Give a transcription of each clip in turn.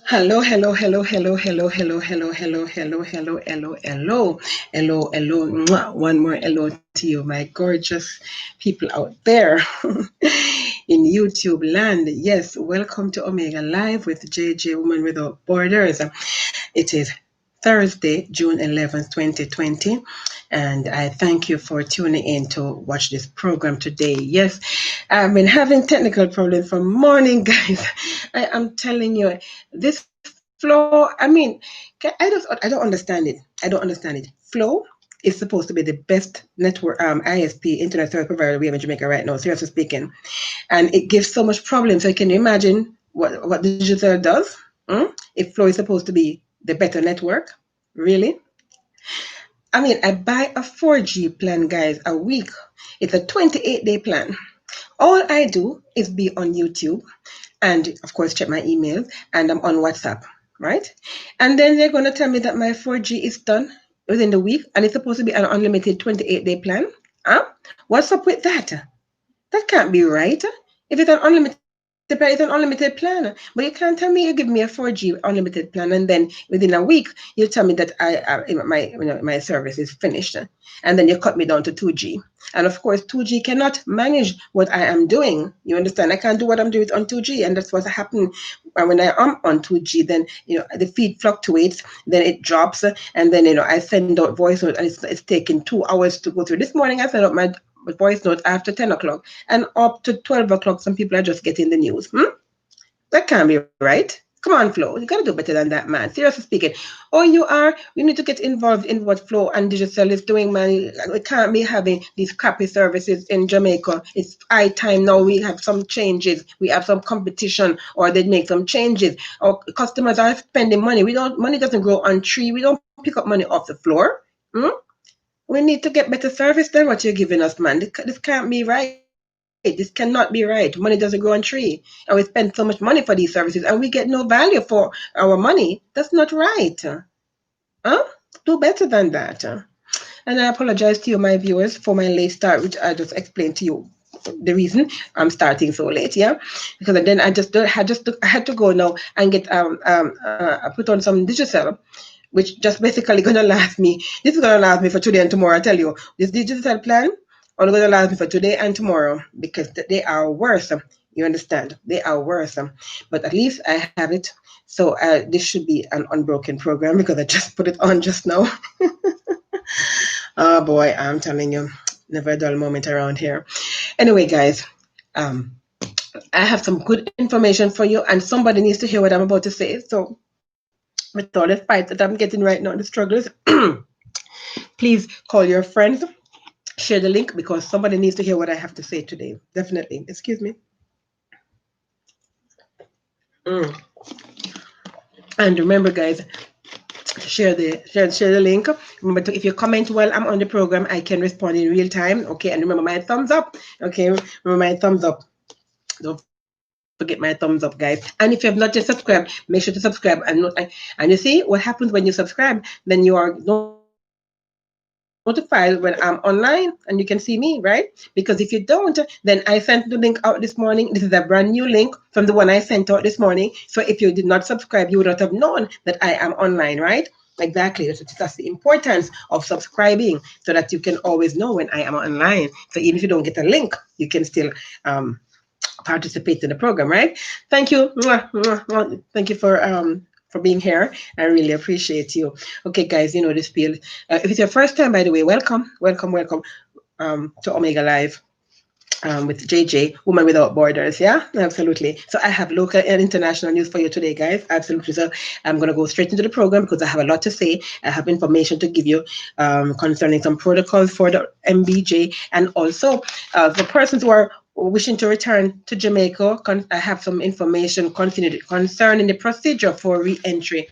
Hello, hello, hello, hello, hello, hello, hello, hello, hello, hello, hello, hello, hello, hello. Mwah. One more hello to you, my gorgeous people out there in YouTube land. Yes, welcome to Omega Live with JJ Woman Without Borders. It is Thursday, June 11th, 2020, and I thank you for tuning in to watch this program today. Yes, I've been having technical problems from morning, guys. I am telling you, this flow, I don't understand it. I don't understand it. Flow is supposed to be the best network ISP internet service provider we have in Jamaica right now, seriously speaking. And it gives so much problems. So can you imagine what digital does? If Flow is supposed to be the better network? Really? I buy a 4G plan, guys, a week. It's a 28-day plan. All I do is be on YouTube and, of course, check my emails, and I'm on WhatsApp, right? And then they're going to tell me that my 4G is done within the week, and it's supposed to be an unlimited 28-day plan. Huh? What's up with that? That can't be right. If it's an unlimited plan, it's an unlimited plan. But you can't tell me you give me a 4G unlimited plan, and then within a week you tell me that my service is finished, and then you cut me down to 2G. And of course, 2G cannot manage what I am doing. You understand? I can't do what I'm doing on 2G, and that's what's happening when I am on 2G. Then the feed fluctuates, then it drops, and then I send out voice note, and it's taking 2 hours to go through. This morning I sent out my voice note after 10 o'clock, and up to 12 o'clock, some people are just getting the news. That can't be right. Come on, Flo. You gotta do better than that, man. Seriously speaking. Oh, you need to get involved in what Flow and Digital is doing, man. We can't be having these crappy services in Jamaica. It's high time now we have some changes. We have some competition, or they make some changes. Our customers are spending money. Money doesn't grow on tree. We don't pick up money off the floor. Hmm? We need to get better service than what you're giving us, man. This can't be right. This cannot be right. Money doesn't grow on tree. And we spend so much money for these services, and we get no value for our money. That's not right. Huh? Do better than that. And I apologize to you, my viewers, for my late start, which I just explained to you the reason I'm starting so late, yeah, because then I had to go now and get put on some digital, which just basically gonna last me. This is gonna last me for today and tomorrow. I tell you, this digital plan only gonna last me for today and tomorrow, because they are worse. You understand? They are worse. But at least I have it. So this should be an unbroken program, because I just put it on just now. Oh boy, I'm telling you, never a dull moment around here. Anyway, guys, um, I have some good information for you, and somebody needs to hear what I'm about to say. So, with all the fight that I'm getting right now, the struggles, please call your friends, share the link, because somebody needs to hear what I have to say today. Definitely. Excuse me. Mm. And remember, guys, share the link. Remember, if you comment while I'm on the program, I can respond in real time. Okay, and remember my thumbs up. Okay, remember my thumbs up. Don't forget my thumbs up, guys. And if you have not yet subscribed, make sure to subscribe. And you see what happens when you subscribe? Then you are notified when I'm online, and you can see me, right? Because if you don't, then I sent the link out this morning. This is a brand new link from the one I sent out this morning. So if you did not subscribe, you would not have known that I am online, right? Exactly. That's the importance of subscribing, so that you can always know when I am online. So even if you don't get a link, you can still participate in the program, right? Thank you. Thank you for being here. I really appreciate you. Okay, guys, you know this feel. If it's your first time, by the way, welcome, welcome, welcome to Omega Live. With JJ, Woman Without Borders. Yeah, absolutely. So I have local and international news for you today, guys. Absolutely. So I'm going to go straight into the program, because I have a lot to say. I have information to give you concerning some protocols for the MBJ, and also for persons who are wishing to return to Jamaica. I have some information concerning the procedure for re-entry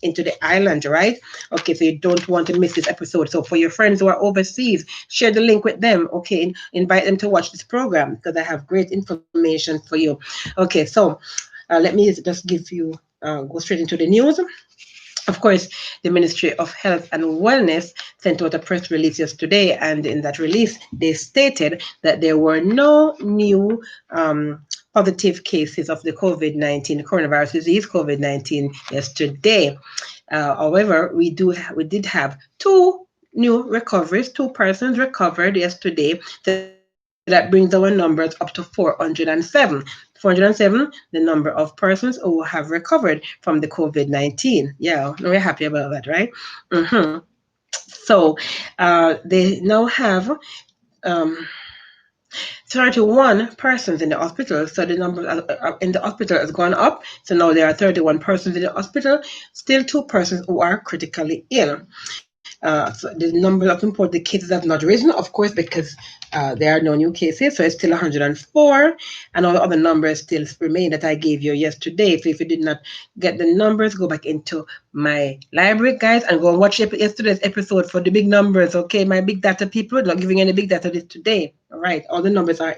into the island, right? Okay, so you don't want to miss this episode. So for your friends who are overseas, share the link with them. Okay, invite them to watch this program, because I have great information for you. Okay, so let me just give you go straight into the news. Of course, the Ministry of Health and Wellness sent out a press release yesterday, and in that release, they stated that there were no new positive cases of the COVID-19 coronavirus disease, COVID-19, yesterday. However, we did have two new recoveries. Two persons recovered yesterday. So that brings our numbers up to 407. 407, the number of persons who have recovered from the COVID-19. Yeah, we're happy about that, right? Mm-hmm. So they now have um, 31 persons in the hospital. So the number in the hospital has gone up. So now there are 31 persons in the hospital, still two persons who are critically ill. So the number of imported cases have not risen, of course, because there are no new cases. So it's still 104. And all the other numbers still remain that I gave you yesterday. So if you did not get the numbers, go back into my library, guys, and go and watch yesterday's episode for the big numbers. Okay, my big data people, not giving any big data this today. All right, all the numbers are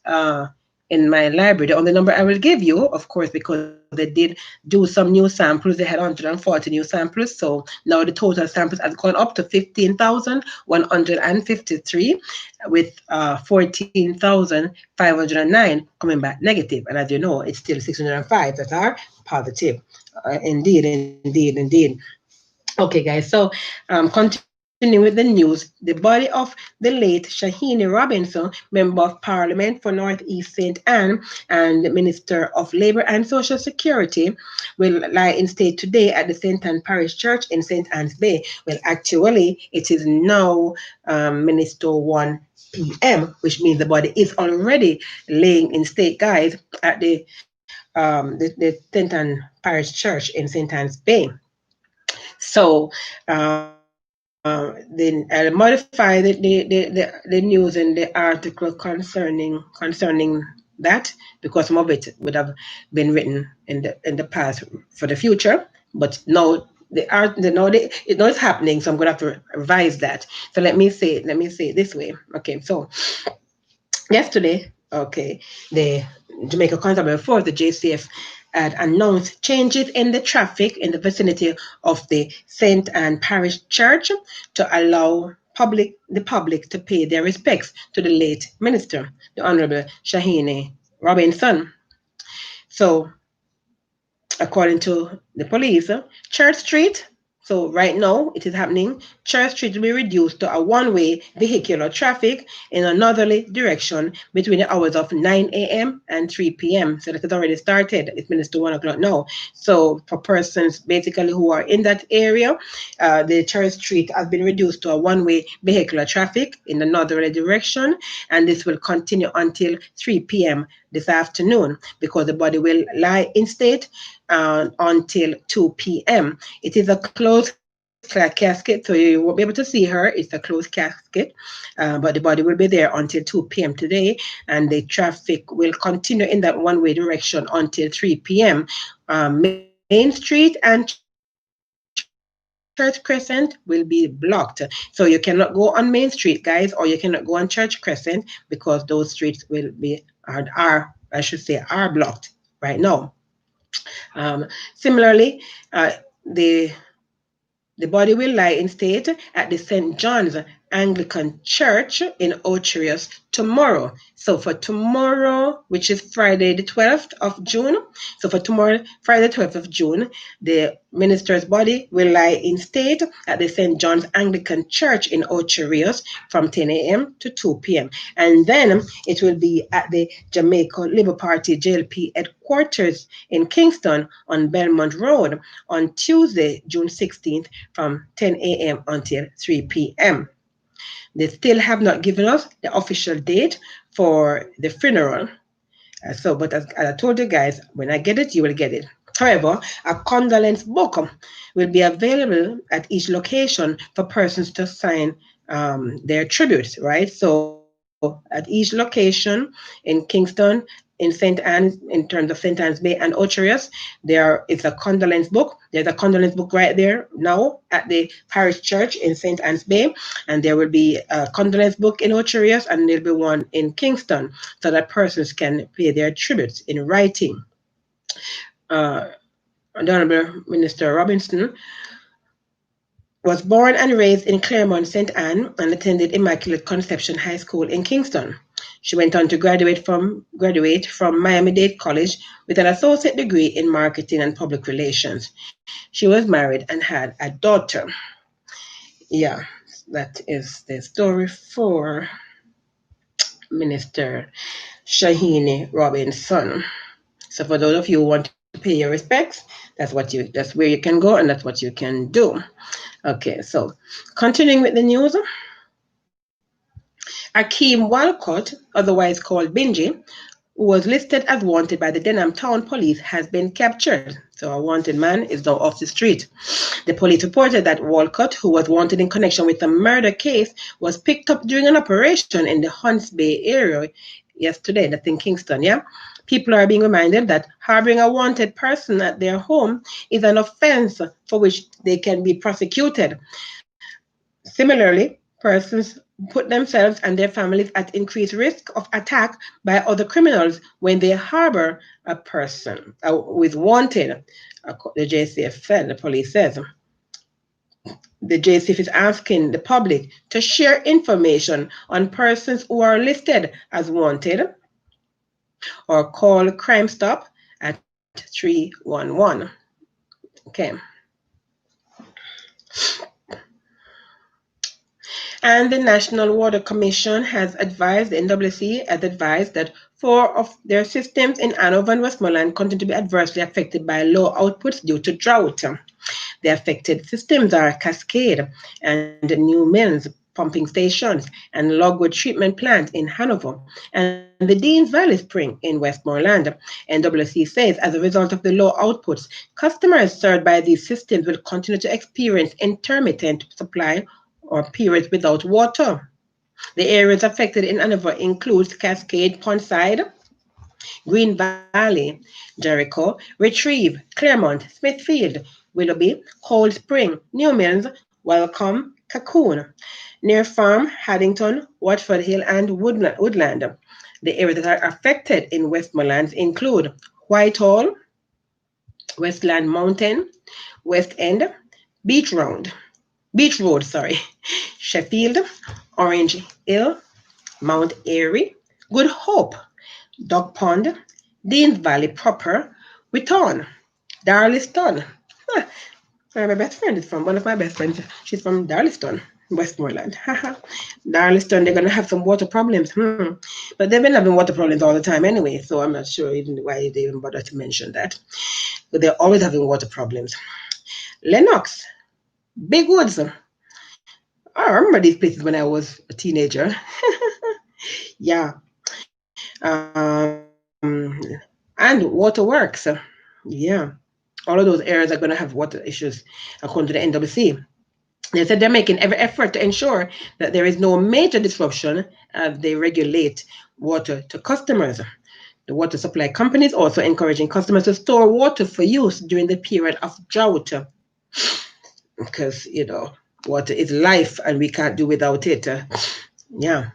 uh, in my library. The only number I will give you, of course, because they did do some new samples. They had 140 new samples. So now the total samples has gone up to 15,153 with 14,509 coming back negative. And as you know, it's still 605 that are positive. Indeed. Okay, guys. So continuing with the news, the body of the late Shahine Robinson, Member of Parliament for Northeast St. Ann and Minister of Labour and Social Security, will lie in state today at the St. Ann Parish Church in St. Ann's Bay. Well, actually, it is now Minister 1 p.m., which means the body is already laying in state, guys, at the St. Ann Parish Church in St. Ann's Bay. So then I'll modify the news and the article concerning that, because some of it would have been written in the past for the future, but now it's happening, so I'm gonna have to revise that. So let me say it this way. Okay, so yesterday, okay, the Jamaica Constabulary Force, the JCF, had announced changes in the traffic in the vicinity of the St. Ann Parish Church to allow the public to pay their respects to the late minister, the Honorable Shahine Robinson. So according to the police, Church Street. So right now it is happening. Church Street will be reduced to a one-way vehicular traffic in a northerly direction between the hours of 9 a.m. and 3 p.m. So that has already started. It's Minister 1 o'clock now. So for persons basically who are in that area, the Church Street has been reduced to a one-way vehicular traffic in the northerly direction, and this will continue until 3 p.m. this afternoon, because the body will lie in state until 2 p.m. It is a closed casket, so you won't be able to see her. It's a closed casket, but the body will be there until 2 p.m. today, and the traffic will continue in that one-way direction until 3 p.m. Main Street and Church Crescent will be blocked. So you cannot go on Main Street, guys, or you cannot go on Church Crescent, because those streets will be, are I should say, are blocked right now. Similarly, the the body will lie in state at the St. John's Anglican Church in Ocherius tomorrow. So for tomorrow, which is Friday the 12th of June, so for tomorrow, Friday the 12th of June, the minister's body will lie in state at the St. John's Anglican Church in Ocherius from 10 a.m. to 2 p.m. And then it will be at the Jamaica Labour Party JLP headquarters in Kingston on Belmont Road on Tuesday, June 16th from 10 a.m. until 3 p.m. They still have not given us the official date for the funeral. But as I told you guys, when I get it, you will get it. However, a condolence book will be available at each location for persons to sign their tributes, right? So at each location in Kingston, in St. Anne's, in terms of St. Anne's Bay and Ocherius, there is a condolence book. There's a condolence book right there now at the Parish Church in St. Anne's Bay, and there will be a condolence book in Ocherius, and there'll be one in Kingston, so that persons can pay their tributes in writing. The Honorable Minister Robinson was born and raised in Claremont, St. Ann, and attended Immaculate Conception High School in Kingston. She went on to graduate from Miami-Dade College with an associate degree in marketing and public relations. She was married and had a daughter. Yeah, that is the story for Minister Shahine Robinson. So for those of you who want to pay your respects, that's where you can go and that's what you can do. Okay, so continuing with the news, Akeem Walcott, otherwise called Benji, who was listed as wanted by the Denham Town Police, has been captured. So a wanted man is now off the street. The police reported that Walcott, who was wanted in connection with a murder case, was picked up during an operation in the Hunts Bay area yesterday, that's in Kingston, yeah? People are being reminded that harboring a wanted person at their home is an offense for which they can be prosecuted. Similarly, persons put themselves and their families at increased risk of attack by other criminals when they harbor a person who is wanted, the JCF said, the police says. The JCF is asking the public to share information on persons who are listed as wanted or call Crime Stop at 311. Okay. And the National Water Commission has advised, the NWC has advised that 4 of their systems in Hanover and Westmoreland continue to be adversely affected by low outputs due to drought. The affected systems are Cascade and New Mills pumping stations and Logwood treatment plant in Hanover and the Deans Valley Spring in Westmoreland. NWC says as a result of the low outputs, customers served by these systems will continue to experience intermittent supply or periods without water. The areas affected in Hanover include Cascade, Pondside, Green Valley, Jericho, Retrieve, Claremont, Smithfield, Willoughby, Cold Spring, New Mills, Welcome, Cocoon, Near Farm, Haddington, Watford Hill, and Woodland. The areas that are affected in Westmoreland include Whitehall, Westland Mountain, West End, Beach Road, Sheffield, Orange Hill, Mount Airy, Good Hope, Dog Pond, Deans Valley proper, Witton, Darlington. Where my best friend is from, one of my best friends, she's from Darlington, Westmoreland. Darlington, they're going to have some water problems. But they've been having water problems all the time anyway, so I'm not sure even why they even bother to mention that. But they're always having water problems. Lennox, Big Woods. I remember these places when I was a teenager. Yeah. And waterworks. Yeah. All of those areas are going to have water issues according to the NWC. They said they're making every effort to ensure that there is no major disruption as they regulate water to customers. The water supply companies also encouraging customers to store water for use during the period of drought. Because, water is life and we can't do without it. Yeah.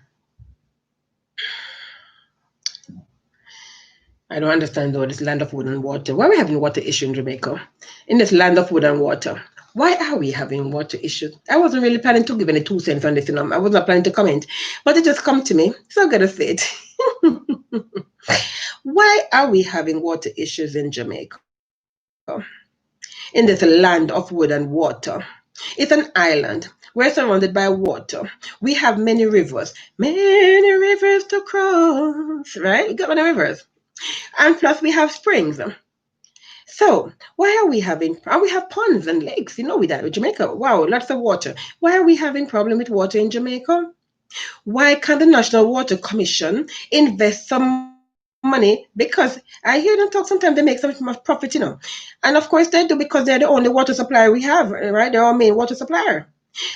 I don't understand though, this land of wood and water. Why are we having water issue in Jamaica? In this land of wood and water. Why are we having water issues? I wasn't really planning to give any 2 cents on this, I was not planning to comment, but it just come to me, so I'm gonna say it. Why are we having water issues in Jamaica? In this land of wood and water. It's an island. We're surrounded by water. We have many rivers to cross, right? We got many rivers. And plus we have springs. So why are we having, and we have ponds and lakes, with Jamaica, wow, lots of water. Why are we having problem with water in Jamaica? Why can't the National Water Commission invest some money? Because I hear them talk sometimes they make so much profit, And of course they do because they're the only water supplier we have, right? They're our main water supplier.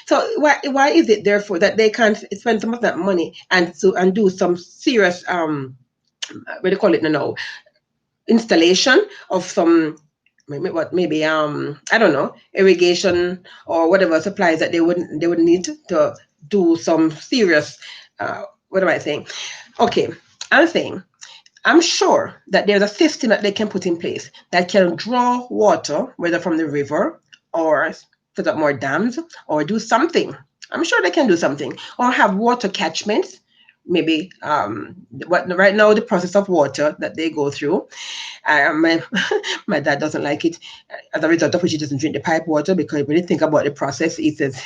So why is it therefore that they can't spend some of that money and do some serious what do you call it now? Installation of some maybe I don't know, irrigation or whatever supplies that they would need to do some serious what am I saying? Okay, I'm saying I'm sure that there's a system that they can put in place that can draw water, whether from the river or set up more dams or do something. I'm sure they can do something or have water catchments maybe what right now the process of water that they go through. My my dad doesn't like it, as a result of which he doesn't drink the pipe water, because when you think about the process, he says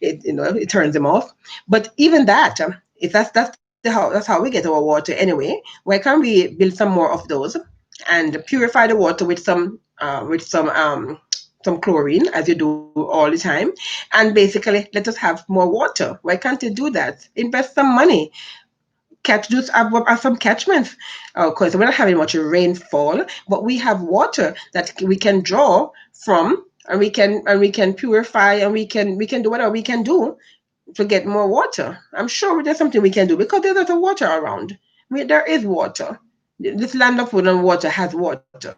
it turns him off. But even that, if that's how we get our water anyway. Why can't we build some more of those and purify the water with some chlorine, as you do all the time, and basically let us have more water? Why can't you do that? Invest some money, catch those have some catchments. Of course, we're not having much rainfall, but we have water that we can draw from, and we can purify, and we can do whatever we can do to get more water. I'm sure there's something we can do, because there's a lot of water around. There is water. This land of food and water has water.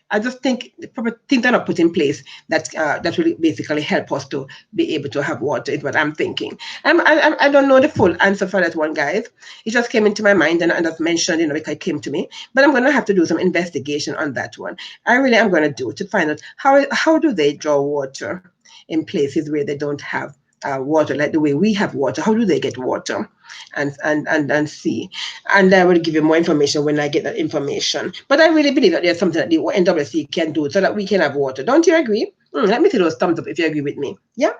I just think the proper things are not put in place that will basically help us to be able to have water, is what I'm thinking. I don't know the full answer for that one, guys. It just came into my mind, and just mentioned, because it came to me. But I'm going to have to do some investigation on that one. I really am going to do, to find out how do they draw water in places where they don't have water, like the way we have water. How do they get water? And see. And I will give you more information when I get that information. But I really believe that there's something that the NWC can do so that we can have water. Don't you agree? Let me see those thumbs up if you agree with me. Yeah?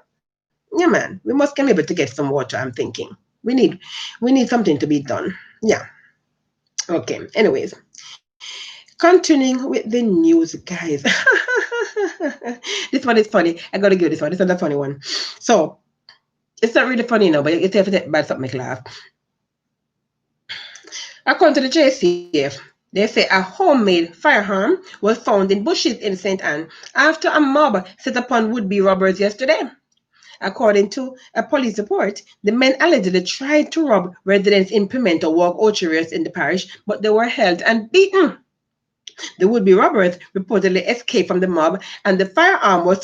Yeah, man. We must be able to get some water, I'm thinking. We need something to be done. Yeah. Okay. Anyways. Continuing with the news, guys. This one is funny. I gotta give this one. This one's a funny one. So it's not really funny now, but it's have to bad something make laugh. According to the JCF, they say a homemade firearm was found in bushes in St.Ann after a mob set upon would-be robbers yesterday. According to a police report, the men allegedly tried to rob residents in Pimento Walk Orchards in the parish, but they were held and beaten. The would-be robbers reportedly escaped from the mob, and the firearm was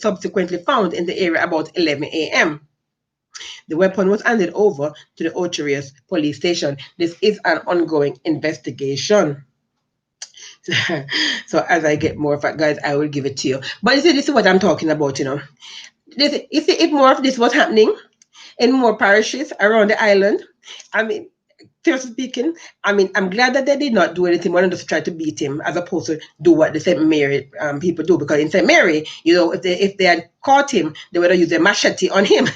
subsequently found in the area about 11 a.m. The weapon was handed over to the Orchards police station. This is an ongoing investigation. So as I get more of it, guys, I will give it to you. But you see, this is what I'm talking about, You see, if more of this was happening in more parishes around the island, I mean, seriously speaking, I'm glad that they did not do anything more than just try to beat him, as opposed to do what the St. Mary people do. Because in St. Mary, if they had caught him, they would have used a machete on him.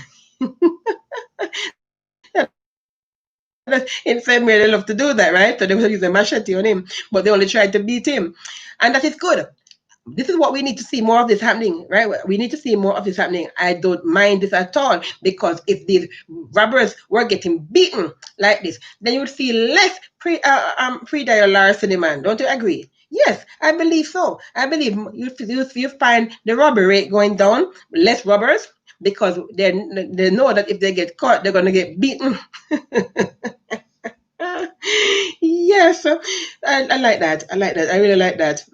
In St. Mary, they love to do that, right? So they would use a machete on him, but they only tried to beat him. And that is good. This is what we need to see more of this happening, right? We need to see more of this happening. I don't mind this at all, because if these robbers were getting beaten like this, then you would see less pre-dial larceny, man. Don't you agree? Yes, I believe so. I believe you find the robbery rate going down, less robbers, because they know that if they get caught, they're going to get beaten. Yes, I like that. I like that. I really like that.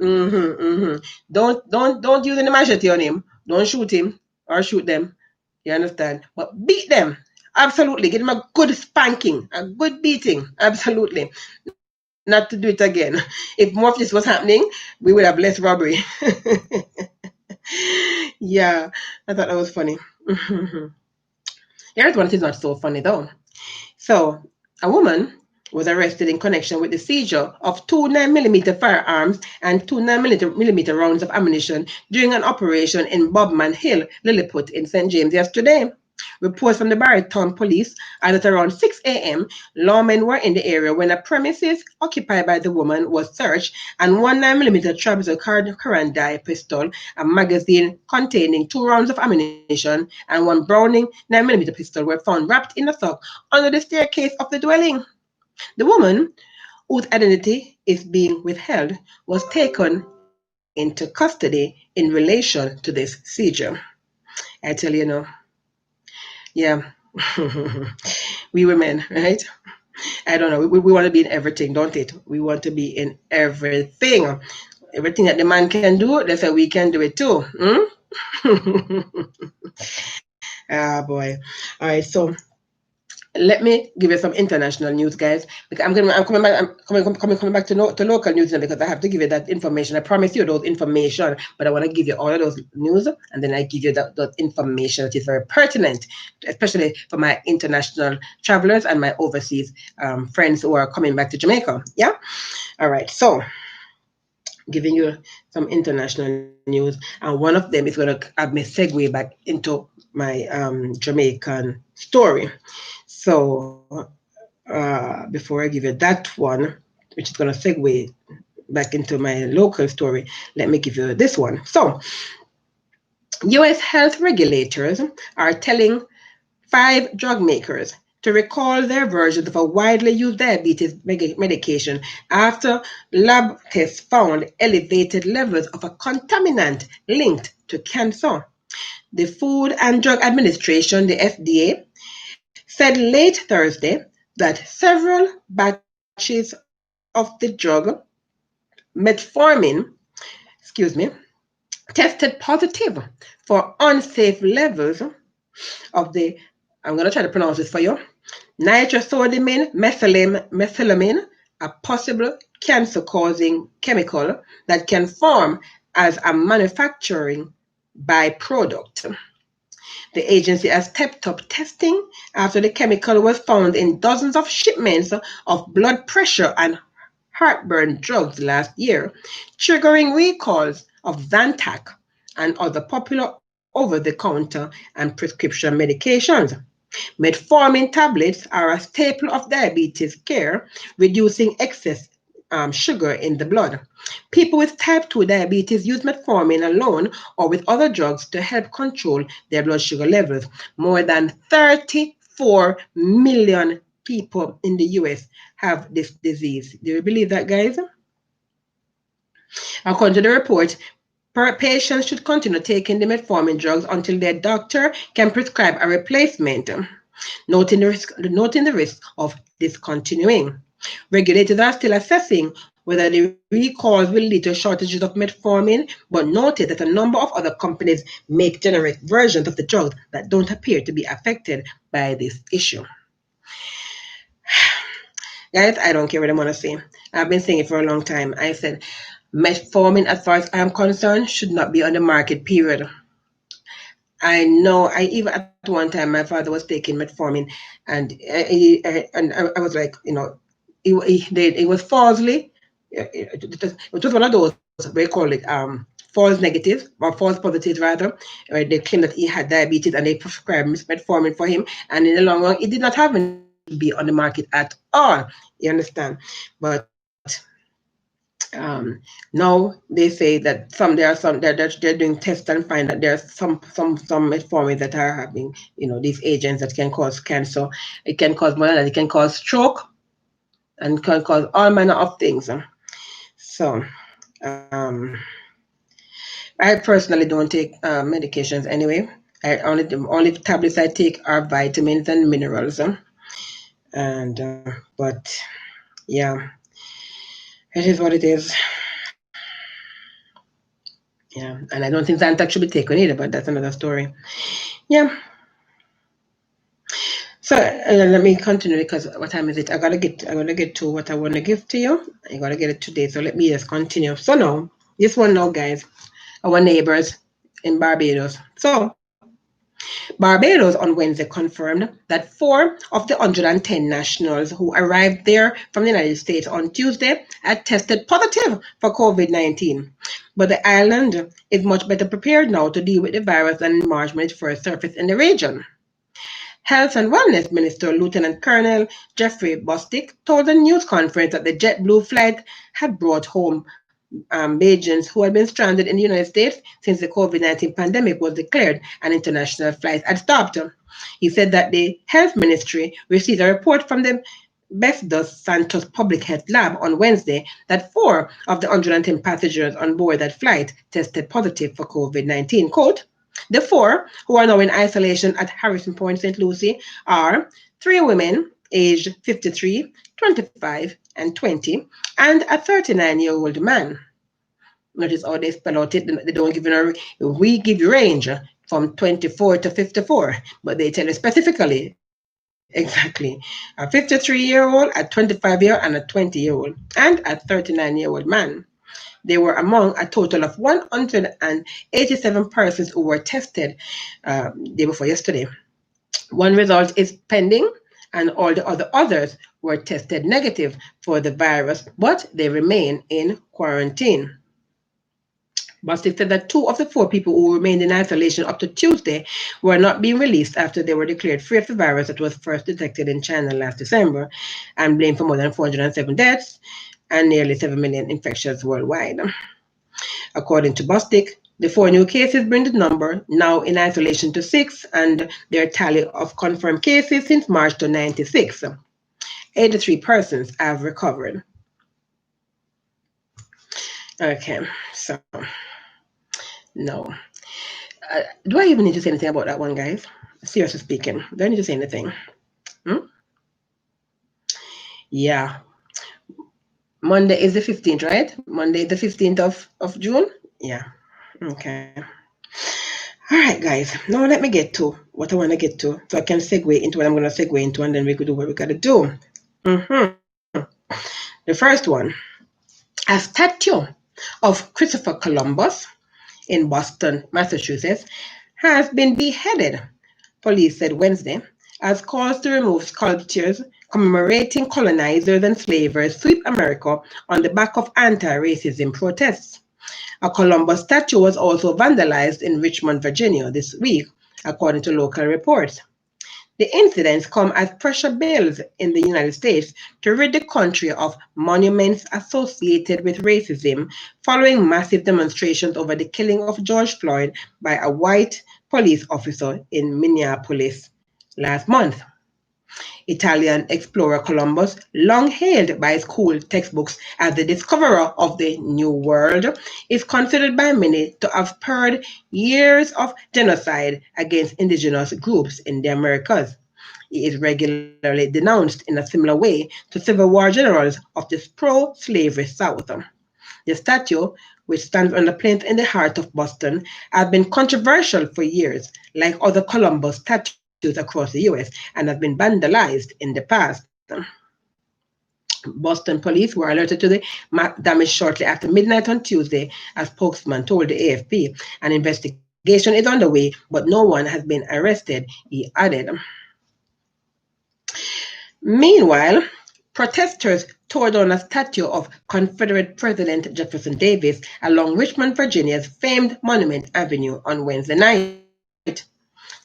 Don't use any machete on him. Don't shoot him or shoot them. You understand? But beat them. Absolutely. Give them a good spanking, a good beating. Absolutely. Not to do it again. If more of this was happening, we would have less robbery. Yeah, I thought that was funny. Here's one that is not so funny though. So, a woman was arrested in connection with the seizure of two 9mm firearms and two 9mm rounds of ammunition during an operation in Bobman Hill, Lilliput in St. James yesterday. Reports from the Barrington police are that around 6 a.m., lawmen were in the area when a premises occupied by the woman was searched, and one 9mm Travis Carandai pistol, a magazine containing 2 rounds of ammunition, and one Browning 9mm pistol were found wrapped in a sock under the staircase of the dwelling. The woman, whose identity is being withheld, was taken into custody in relation to this seizure. I tell you, yeah, we women, right? I don't know. We want to be in everything, don't it? We want to be in everything. Everything that the man can do, they say we can do it too. Ah, boy. All right, so Let me give you some international news, guys. Because I'm coming back. I'm coming back to local news now because I have to give you that information. I promise you those information, but I want to give you all of those news, and then I give you that information that is very pertinent, especially for my international travelers and my overseas friends who are coming back to Jamaica. Yeah. All right. So giving you some international news, and one of them is going to have me segue back into my Jamaican story. So before I give you that one, which is going to segue back into my local story, let me give you this one. So, US health regulators are telling five drug makers to recall their versions of a widely used diabetes medication after lab tests found elevated levels of a contaminant linked to cancer. The Food and Drug Administration, the FDA, said late Thursday that several batches of the drug metformin, excuse me, tested positive for unsafe levels of the, I'm going to try to pronounce this for you, nitrosodiamine methylamine, a possible cancer-causing chemical that can form as a manufacturing byproduct. The agency has stepped up testing after the chemical was found in dozens of shipments of blood pressure and heartburn drugs last year, triggering recalls of Zantac and other popular over-the-counter and prescription medications. Metformin tablets are a staple of diabetes care, reducing excess sugar in the blood. People with type 2 diabetes use metformin alone or with other drugs to help control their blood sugar levels. More than 34 million people in the US have this disease. Do you believe that, guys? According to the report, patients should continue taking the metformin drugs until their doctor can prescribe a replacement, noting the risk of discontinuing. Regulators are still assessing whether the recalls will lead to shortages of metformin, but noted that a number of other companies make generic versions of the drugs that don't appear to be affected by this issue. Guys, I don't care what I'm gonna say. I've been saying it for a long time. I said metformin, as far as I'm concerned, should not be on the market, period. I know. I even at one time my father was taking metformin, and I was like, it was falsely. It was one of those we call it false negatives or false positives rather. Where they claim that he had diabetes and they prescribed metformin for him, and in the long run, it did not have to be on the market at all. You understand? But now they say that there are some they're doing tests and find that there's some metformin that are having these agents that can cause cancer. It can cause more than that. It can cause stroke and can cause all manner of things. So I personally don't take medications anyway. The only tablets I take are vitamins and minerals. And but yeah, it is what it is. Yeah, and I don't think Zantac should be taken either, but that's another story. Yeah. So let me continue because what time is it? I gotta get to what I want to give to you. I gotta get it today. So let me just continue. So now, this one now, guys, our neighbors in Barbados. So Barbados on Wednesday confirmed that 4 of the 110 nationals who arrived there from the United States on Tuesday had tested positive for COVID-19. But the island is much better prepared now to deal with the virus than in March when it first surfaced in the region. Health and Wellness Minister Lieutenant Colonel Jeffrey Bostic told a news conference that the JetBlue flight had brought home Bajans who had been stranded in the United States since the COVID-19 pandemic was declared and international flights had stopped. He said that the health ministry received a report from the Beth dos Santos Public Health Lab on Wednesday that 4 of the 110 passengers on board that flight tested positive for COVID-19. Quote, the 4 who are now in isolation at Harrison Point, St. Lucie, are 3 women aged 53, 25, and 20, and a 39-year-old man. Notice how they spell out it. They don't give you we give you range from 24 to 54, but they tell you specifically exactly. A 53-year-old, a 25-year-old, and a 20-year-old, and a 39-year-old man. They were among a total of 187 persons who were tested day before yesterday. One result is pending, and all the others were tested negative for the virus, but they remain in quarantine. Bostic said that two of the four people who remained in isolation up to Tuesday were not being released after they were declared free of the virus that was first detected in China last December and blamed for more than 407 deaths and nearly 7 million infections worldwide. According to Bostic, the four new cases bring the number now in isolation to 6 and their tally of confirmed cases since March to 96. 83 persons have recovered. Okay, so no. Do I even need to say anything about that one, guys? Seriously speaking, do I need to say anything? Yeah. Monday is the 15th, right? Monday the 15th of June? Yeah. Okay. All right, guys. Now let me get to what I want to get to so I can segue into what I'm going to segue into and then we could do what we got to do. The first one, a statue of Christopher Columbus in Boston, Massachusetts, has been beheaded, police said Wednesday, as calls to remove sculptures commemorating colonizers and slavers sweep America on the back of anti-racism protests. A Columbus statue was also vandalized in Richmond, Virginia this week, according to local reports. The incidents come as pressure builds in the United States to rid the country of monuments associated with racism following massive demonstrations over the killing of George Floyd by a white police officer in Minneapolis last month. Italian explorer Columbus, long hailed by school textbooks as the discoverer of the New World, is considered by many to have spurred years of genocide against indigenous groups in the Americas. He is regularly denounced in a similar way to Civil War generals of the pro-slavery South. The statue, which stands on the plinth in the heart of Boston, has been controversial for years, like other Columbus statues across the US, and has been vandalized in the past. Boston police were alerted to the damage shortly after midnight on Tuesday, a spokesman told the AFP. An investigation is underway, but no one has been arrested, he added. Meanwhile, protesters tore down a statue of Confederate President Jefferson Davis along Richmond, Virginia's famed Monument Avenue on Wednesday night.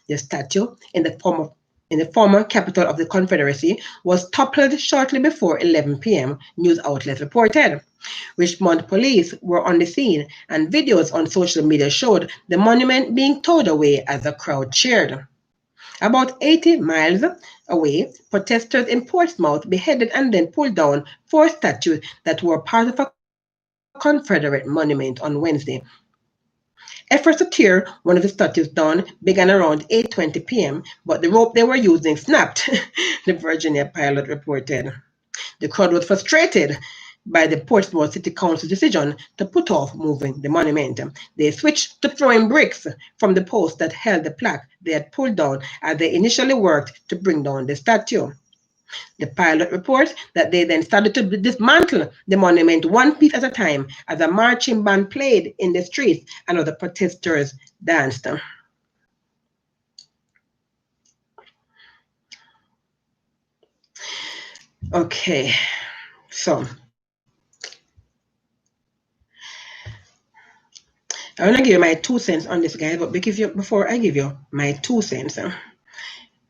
The statue, in the former capital of the Confederacy, was toppled shortly before 11 p.m., news outlets reported. Richmond police were on the scene, and videos on social media showed the monument being towed away as the crowd cheered. About 80 miles away, protesters in Portsmouth beheaded and then pulled down four statues that were part of a Confederate monument on Wednesday. Efforts to tear one of the statues down began around 8:20 p.m., but the rope they were using snapped, the Virginia Pilot reported. The crowd was frustrated by the Portsmouth City Council's decision to put off moving the monument. They switched to throwing bricks from the post that held the plaque they had pulled down as they initially worked to bring down the statue. The pilot reports that they then started to dismantle the monument one piece at a time as a marching band played in the streets and other protesters danced. Okay, so I want to give you my 2 cents on this, guys, but before I give you my 2 cents,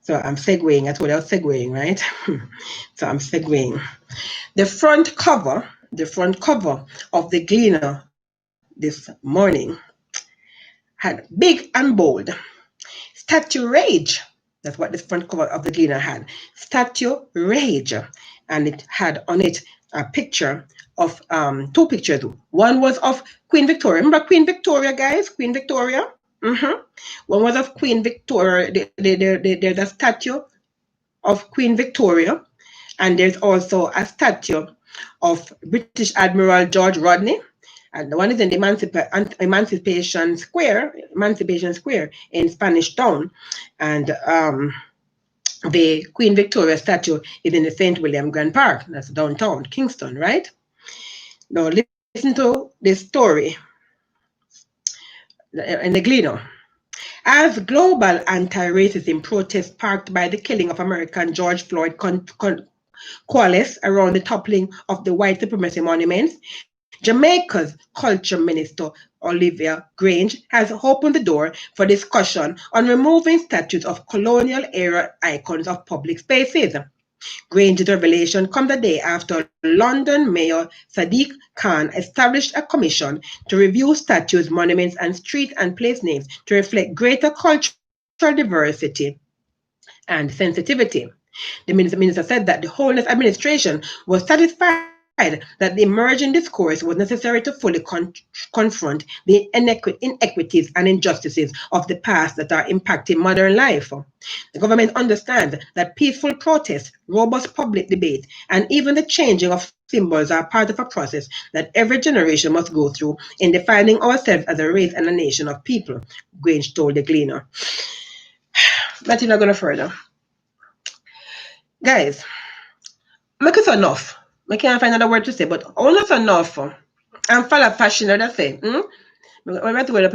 so I'm segueing. I told you I was segueing, right? So I'm segueing. The front cover of the Gleaner this morning had big and bold statue rage. That's what the front cover of the Gleaner had. Statue rage. And it had on it a picture of two pictures. One was of Queen Victoria. Remember Queen Victoria, guys? Queen Victoria? One was of Queen Victoria. There's a statue of Queen Victoria. And there's also a statue of British Admiral George Rodney. And the one is in the Emancipation Square in Spanish Town. And the Queen Victoria statue is in the St. William Grand Park. That's downtown, Kingston, right? Now listen to this story in the Gleaner. As global anti-racism protests sparked by the killing of American George Floyd coalesce around the toppling of the white supremacy monuments, Jamaica's culture minister, Olivia Grange, has opened the door for discussion on removing statues of colonial era icons of public spaces. Grange's revelation comes a day after London Mayor Sadiq Khan established a commission to review statues, monuments, and street and place names to reflect greater cultural diversity and sensitivity. The minister said that the Holiness Administration was satisfied that the emerging discourse was necessary to fully confront the inequities and injustices of the past that are impacting modern life. The government understands that peaceful protest, robust public debate, and even the changing of symbols are part of a process that every generation must go through in defining ourselves as a race and a nation of people, Grange told the Gleaner. But you're not going to further. Guys, make it enough. I can't find another word to say, but almost enough. I'm full of fashion, that's say. When I grew up,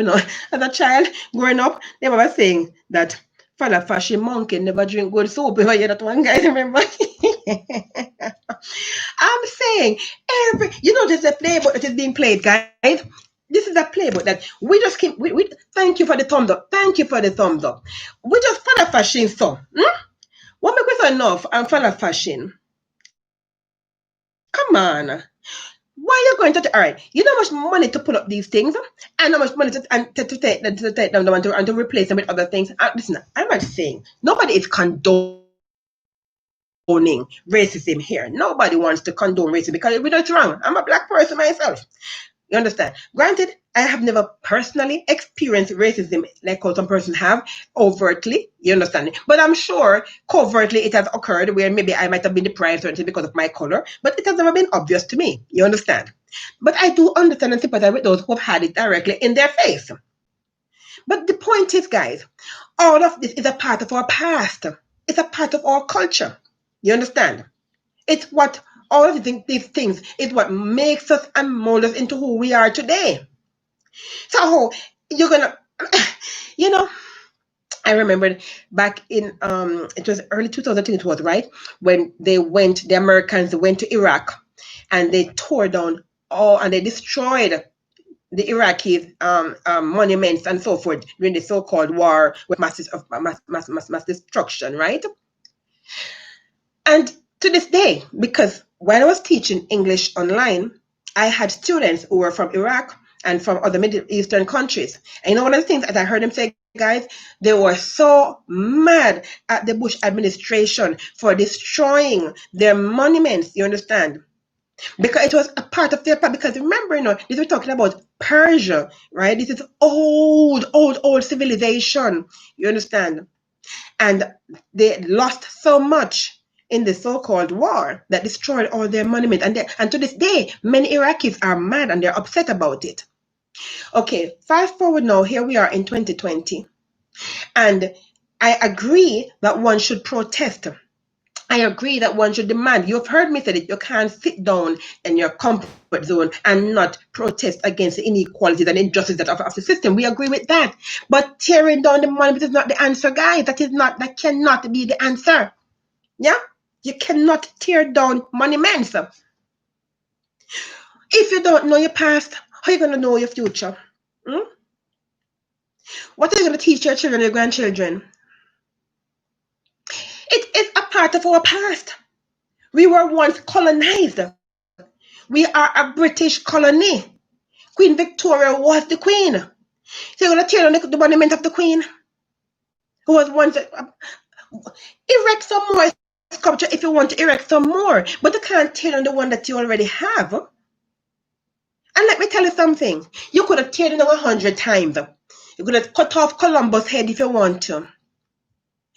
as a child growing up, they were saying that father fashion monkey never drink good soup. You hear that one, guys? Remember? I'm saying there's a playbook that is being played, guys. This is a playbook that we just keep. We thank you for the thumbs up. Thank you for the thumbs up. We just father fashion so. What make us enough and father fashion? Come on. Why are you going to all right? You know how much money to pull up these things and how much money to take them and to replace them with other things. Listen, I'm not saying nobody is condoning racism here. Nobody wants to condone racism because we know it's wrong. I'm a black person myself. You understand? Granted, I have never personally experienced racism like how some persons have overtly. You understand? But I'm sure covertly it has occurred where maybe I might have been deprived certain because of my color, but it has never been obvious to me. You understand? But I do understand and sympathize with those who have had it directly in their face. But the point is, guys, all of this is a part of our past. It's a part of our culture. You understand? It's what all of these things is what makes us and mold us into who we are today. So you're gonna, you know, I remembered back in it was early 2000, it was right when the Americans went to Iraq and they tore down all and they destroyed the Iraqis monuments and so forth during the so-called war with mass destruction, right? And to this day, because when I was teaching English online, I had students who were from Iraq and from other Middle Eastern countries. And you know, one of the things that I heard them say, guys, they were so mad at the Bush administration for destroying their monuments, you understand? Because it was a part of their part. Because remember, this we're talking about Persia, right? This is old civilization, you understand? And they lost so much in the so-called war that destroyed all their monuments. And to this day, many Iraqis are mad and they're upset about it. Okay, fast forward now, here we are in 2020. And I agree that one should protest. I agree that one should demand. You've heard me say that you can't sit down in your comfort zone and not protest against the inequalities and injustices that of the system. We agree with that. But tearing down the monument is not the answer, guys. That cannot be the answer. Yeah? You cannot tear down monuments. If you don't know your past, how are you going to know your future? What are you going to teach your children, your grandchildren? It is a part of our past. We were once colonized. We are a British colony. Queen Victoria was the queen. So you're going to tear down the monument of the queen, who was once... erect some more sculpture if you want to erect some more. But you can't tear down the one that you already have. And let me tell you something. You could have teared it down 100 times. You could have cut off Columbus' head if you want to.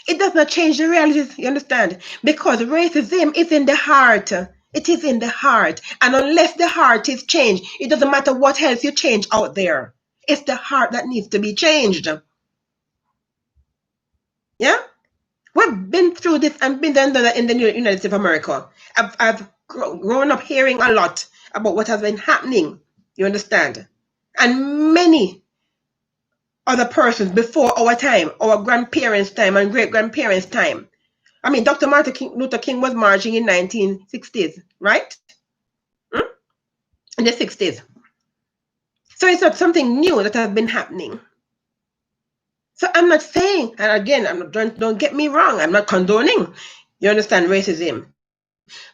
It does not change the reality, you understand? Because racism is in the heart. It is in the heart. And unless the heart is changed, it doesn't matter what else you change out there. It's the heart that needs to be changed. Yeah? We've been through this and been done that in the United States of America. I've grown up hearing a lot about what has been happening. You understand? And many other persons before our time, our grandparents' time and great grandparents' time. I mean, Dr. Martin Luther King was marching in 1960s, right? Hmm? In the 60s. So it's not something new that has been happening. So I'm not saying, and again, don't get me wrong, I'm not condoning, you understand, racism.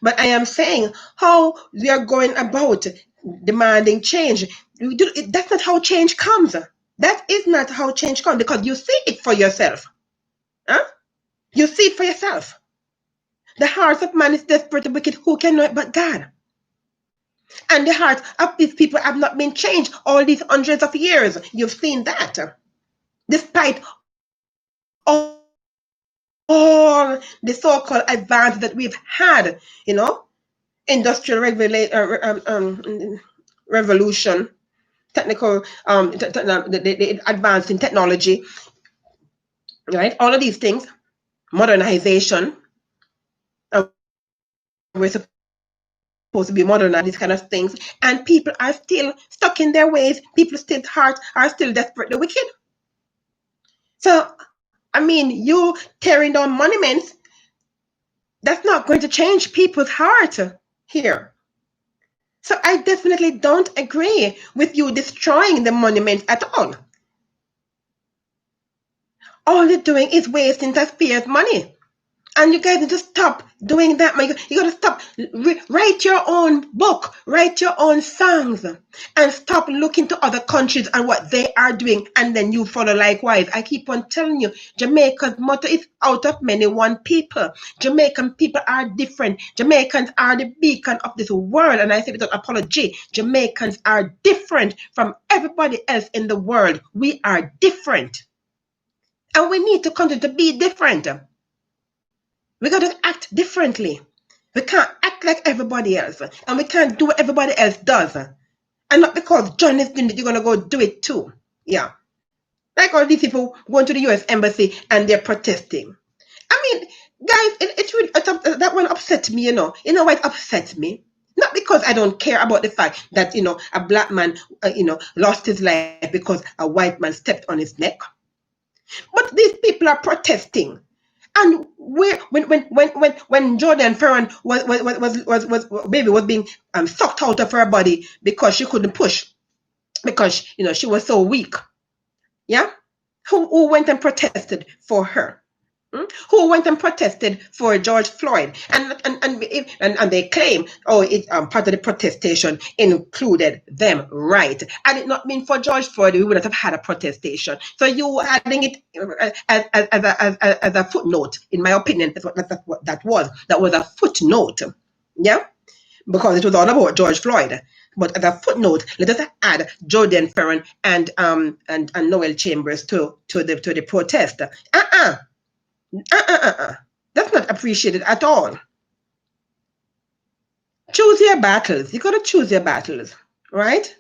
But I am saying how we are going about demanding change. That's not how change comes. That is not how change comes, because you see it for yourself. Huh? You see it for yourself. The heart of man is desperate and wicked. Who can know it but God? And the hearts of these people have not been changed all these hundreds of years. You've seen that. Despite all the so-called advance that we've had, industrial revolution, technical, the advance in technology, right? All of these things, modernization. We're supposed to be modernizing these kind of things, and people are still stuck in their ways. People's still hearts are still desperately wicked. So, I mean, you tearing down monuments, that's not going to change people's heart here. So I definitely don't agree with you destroying the monument at all. All you're doing is wasting taxpayers' money. And you guys need to stop doing that, man. You gotta stop. Write your own book, write your own songs, and stop looking to other countries and what they are doing, and then you follow likewise. I keep on telling you, Jamaica's motto is out of many, one people. Jamaican people are different. Jamaicans are the beacon of this world, and I say without apology, Jamaicans are different from everybody else in the world. We are different. And we need to continue to be different. We got to act differently. We can't act like everybody else. And we can't do what everybody else does. And not because John is doing it, you're going to go do it too. Yeah. Like all these people going to the US Embassy and they're protesting. I mean, guys, it's really, that one upset me, You know why it upsets me? Not because I don't care about the fact that, a black man, lost his life because a white man stepped on his neck. But these people are protesting. And when Jordan Ferran was being sucked out of her body because she couldn't push, because she was so weak, yeah, who went and protested for her? Who went and protested for George Floyd? And they claim, part of the protestation included them, right? Had it not been for George Floyd, we would not have had a protestation. So you adding it as a footnote, in my opinion, that's what that was. That was a footnote, yeah, because it was all about George Floyd. But as a footnote, let us add Jordan Ferran and Noel Chambers to the protest. That's not appreciated at all. Choose your battles. You got to choose your battles, right?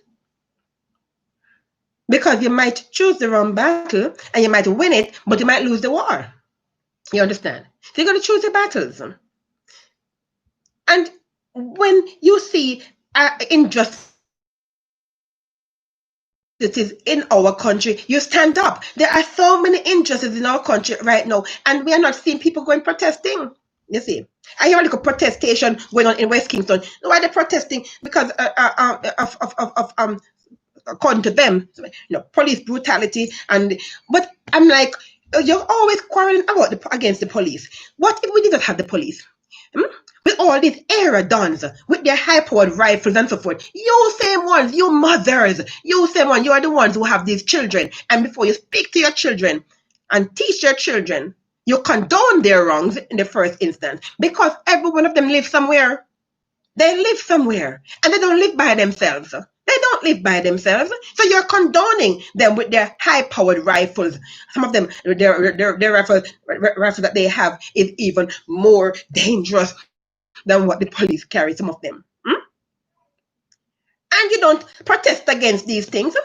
Because you might choose the wrong battle and you might win it, but you might lose the war. You understand? So you got to choose your battles. And when you see injustice in our country, you stand up. There are so many injustices in our country right now, and we are not seeing people going protesting. You see, I hear a little protestation going on in West Kingston. Why they're protesting? Because of according to them, police brutality. But I'm like, you're always quarreling against the police. What if we didn't have the police? With all these era dons, with their high-powered rifles and so forth, you same ones, you mothers, you same ones, you are the ones who have these children. And before you speak to your children and teach your children, you condone their wrongs in the first instance, because every one of them lives somewhere. They live somewhere, and they don't live by themselves. They don't live by themselves. So you're condoning them with their high-powered rifles. Some of them, their rifles that they have is even more dangerous than what the police carry, some of them. And you don't protest against these things.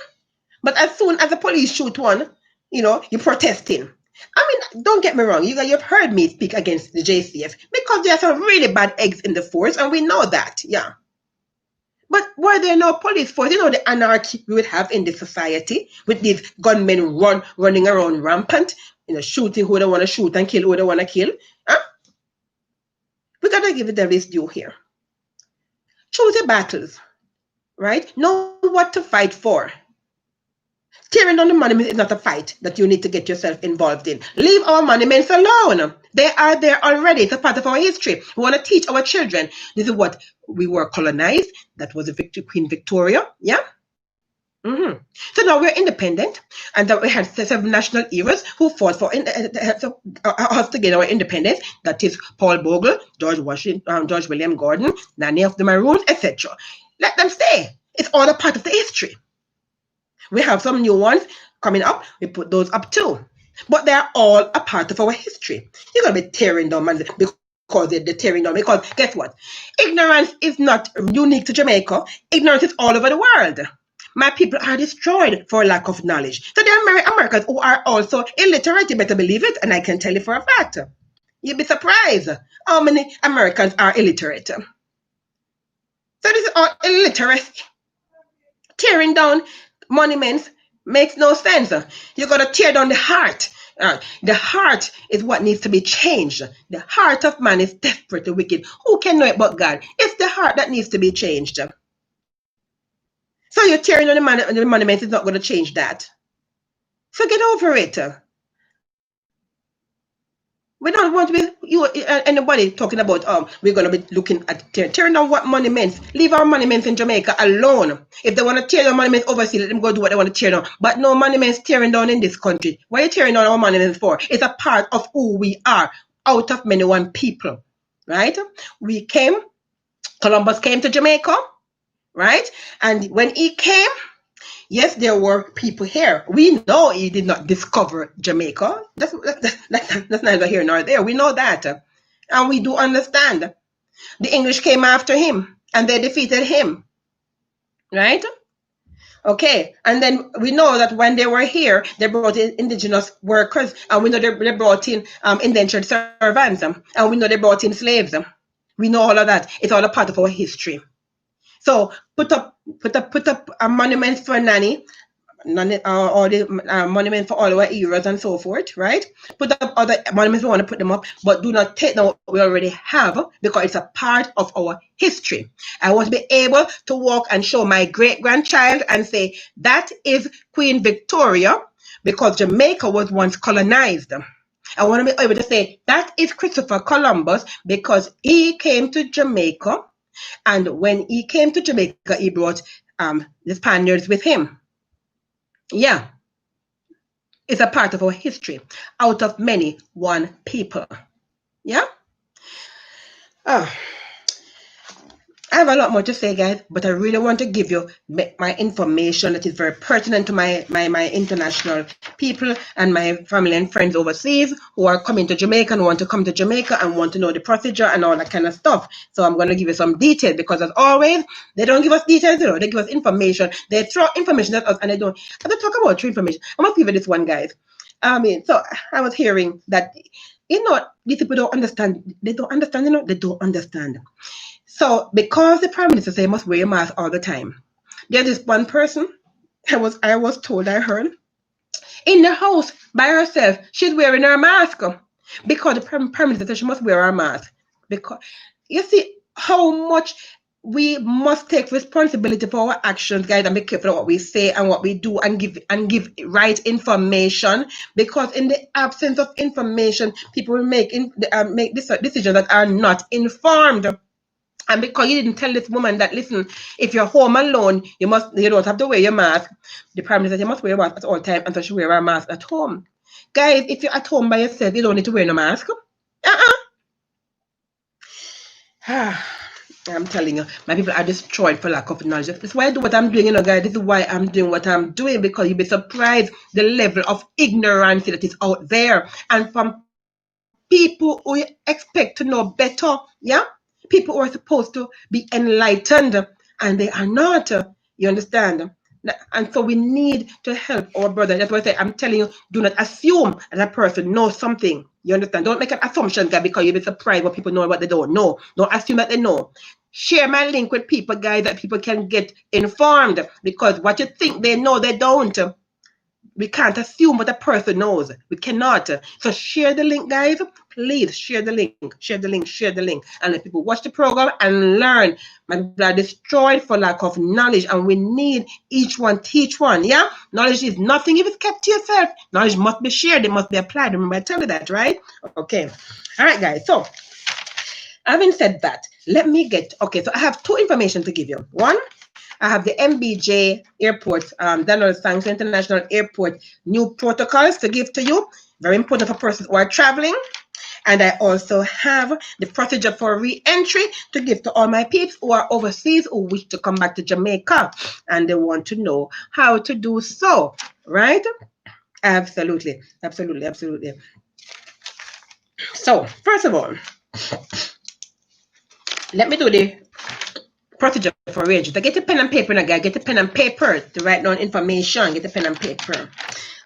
But as soon as the police shoot one, you're protesting. I mean, don't get me wrong. You've heard me speak against the JCF because there are some really bad eggs in the force, and we know that. Yeah. But were there no police force? You know the anarchy we would have in the society with these gunmen running around rampant, shooting who they want to shoot and kill who they want to kill. Huh? We gotta give the devil his due here. Choose your battles, right? Know what to fight for. Tearing down the monuments is not a fight that you need to get yourself involved in. Leave our monuments alone. They are there already. It's a part of our history. We want to teach our children. This is what we were colonized. That was Queen Victoria. Yeah. Mm-hmm. So now we're independent, and that we had seven national heroes who fought for us to get our independence. That is Paul Bogle, George Washington, George William Gordon, Nanny of the Maroons, etc. Let them stay. It's all a part of the history. We have some new ones coming up. We put those up too. But they're all a part of our history. You're going to be tearing down because they're tearing down. Because guess what? Ignorance is not unique to Jamaica. Ignorance is all over the world. My people are destroyed for lack of knowledge. So there are Americans who are also illiterate. You better believe it. And I can tell you for a fact. You'd be surprised how many Americans are illiterate. So this is all illiteracy. Tearing down monuments makes no sense. You got to tear down the heart. The heart is what needs to be changed. The heart of man is desperately wicked. Who can know it but God? It's the heart that needs to be changed. So you're tearing down the monuments is not going to change that. So get over it. We don't want to be anybody talking about we're going to be looking at tearing down what monuments. Leave our monuments in Jamaica alone. If they want to tear down monuments overseas, let them go do what they want to tear down. But no monuments tearing down in this country. What are you tearing down our monuments for? It's a part of who we are, out of many one people, right? Columbus came to Jamaica, right? And when he came, yes, there were people here. We know he did not discover Jamaica. That's neither here nor there. We know that. And we do understand. The English came after him and they defeated him. Right? Okay. And then we know that when they were here, they brought in indigenous workers. And we know they brought in indentured servants. And we know they brought in slaves. We know all of that. It's all a part of our history. So put up a monument for Nanny, all the monuments for all our heroes and so forth, right? Put up other monuments, we want to put them up, but do not take down what we already have because it's a part of our history. I want to be able to walk and show my great-grandchild and say, that is Queen Victoria because Jamaica was once colonized. I want to be able to say, that is Christopher Columbus because he came to Jamaica. And when he came to Jamaica, he brought the Spaniards with him. Yeah. It's a part of our history. Out of many, one people. Yeah? Oh. I have a lot more to say, guys, but I really want to give you my information that is very pertinent to my international people and my family and friends overseas who are coming to Jamaica and want to come to Jamaica and want to know the procedure and all that kind of stuff. So I'm going to give you some details because, as always, they don't give us details, they give us information. They throw information at us and they don't. I have to talk about true information. I must give you this one, guys. So I was hearing that, these people don't understand. They don't understand, they don't understand. So because the Prime Minister said you must wear your mask all the time, there's this one person, I was told, I heard, in the house by herself, she's wearing her mask because the Prime Minister said she must wear her mask. Because you see how much we must take responsibility for our actions, guys, and be careful of what we say and what we do and give right information. Because in the absence of information, people will make decisions that are not informed. And because you didn't tell this woman that, listen, if you're home alone, you don't have to wear your mask. The Prime Minister said you must wear your mask at all times, and so she wear her mask at home. Guys, if you're at home by yourself, you don't need to wear no mask. I'm telling you, my people are destroyed for lack of knowledge. That's why I do what I'm doing, guys. This is why I'm doing what I'm doing, because you'll be surprised the level of ignorance that is out there. And from people who you expect to know better, yeah? People who are supposed to be enlightened, and they are not. You understand? And so we need to help our brother. That's why I say, I'm telling you, do not assume that a person knows something. You understand? Don't make an assumption, guys, because you'll be surprised what people know and what they don't know. Don't assume that they know. Share my link with people, guys, that people can get informed. Because what you think they know, they don't. We can't assume what a person knows. We cannot. So share the link, guys. Please share the link. Share the link. Share the link. And let people watch the program and learn. My people are destroyed for lack of knowledge. And we need each one teach one. Yeah? Knowledge is nothing if it's kept to yourself. Knowledge must be shared. It must be applied. Remember I tell you that, right? Okay. All right, guys. So having said that, let me get, okay, so I have two information to give you. One, I have the MBJ Airport, Donald Sanks International Airport new protocols to give to you. Very important for persons who are traveling. And I also have the procedure for re-entry to give to all my peeps who are overseas who wish to come back to Jamaica and they want to know how to do so, right? Absolutely, absolutely, absolutely. So, first of all, let me do the procedure for re-entry. So get a pen and paper now, guys. Get a pen and paper to write down information. Get a pen and paper.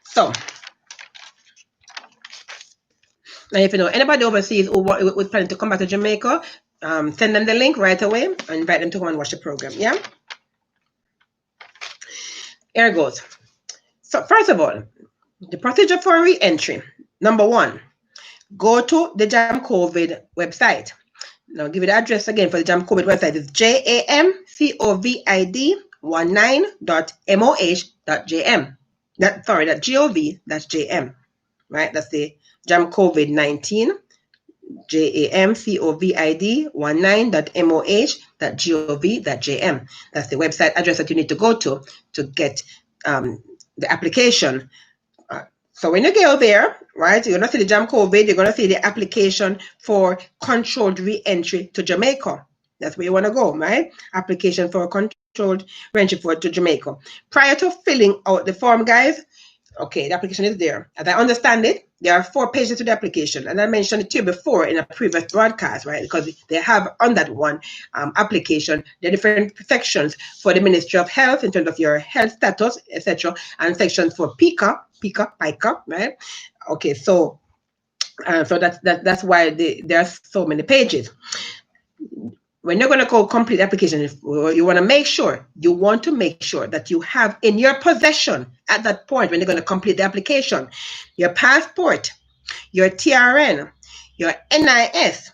So, now if you know anybody overseas who was planning to come back to Jamaica, send them the link right away and invite them to come and watch the program. Yeah? Here it goes. So, first of all, the procedure for re-entry. Number one, go to the Jam COVID website. Now, give you the address again for the Jam COVID website. It's jamcovid19.moh.jm. .gov.jm. Right? That's the Jam COVID-19. jamcovid19.moh.gov.jm. That's the website address that you need to go to get the application. So when you go there, right, you're going to see the Jam COVID, you're going to see the application for controlled re-entry to Jamaica. That's where you want to go, right? Application for controlled re-entry to Jamaica. Prior to filling out the form, guys, okay, the application is there. As I understand it, there are 4 pages to the application. And I mentioned it to you before in a previous broadcast, right? Because they have on that one application, the different sections for the Ministry of Health in terms of your health status, etc. And sections for PICA, right? Okay, so that's why there are so many pages. When you're going to go complete the application, you want to make sure that you have in your possession at that point when you're going to complete the application, your passport, your TRN, your NIS,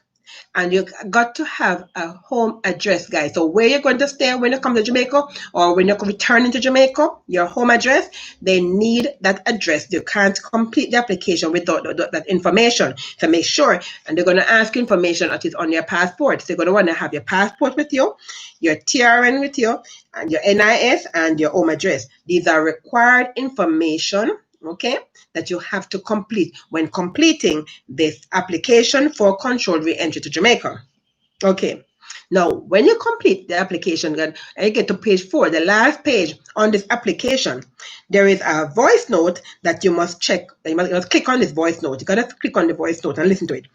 and you got to have a home address, guys. So where you're going to stay when you come to Jamaica or when you're returning to Jamaica, your home address, they need that address. You can't complete the application without that information. So make sure, and they're going to ask you information that is on your passport. So you're going to want to have your passport with you, your TRN with you, and your NIS and your home address. These are required information, okay, that you have to complete when completing this application for controlled re-entry to Jamaica. Okay. Now, when you complete the application, and you get to page 4, the last page on this application, there is a voice note that you must check. You must click on this voice note. You got to click on the voice note and listen to it.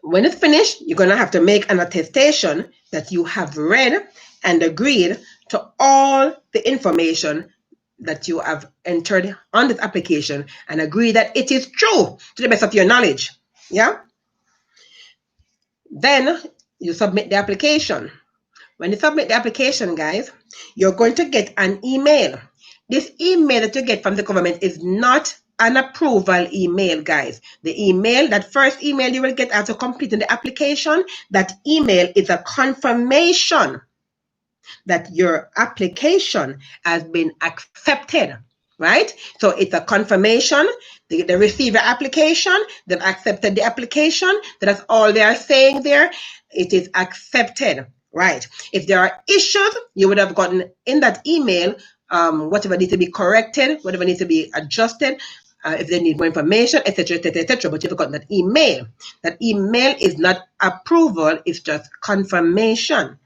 When it's finished, you're going to have to make an attestation that you have read and agreed to all the information that you have entered on this application and agree that it is true to the best of your knowledge. Yeah? Then you submit the application. When you submit the application, guys, you're going to get an email. This email that you get from the government is not an approval email, guys. The email, that first email you will get after completing the application, that email is a confirmation that your application has been accepted, right? So it's a confirmation. They receive your application, they've accepted the application. That's all they are saying there. It is accepted, right? If there are issues, you would have gotten in that email whatever needs to be corrected, whatever needs to be adjusted, if they need more information, etc., etc., etc. But you've gotten that email. That email is not approval, it's just confirmation.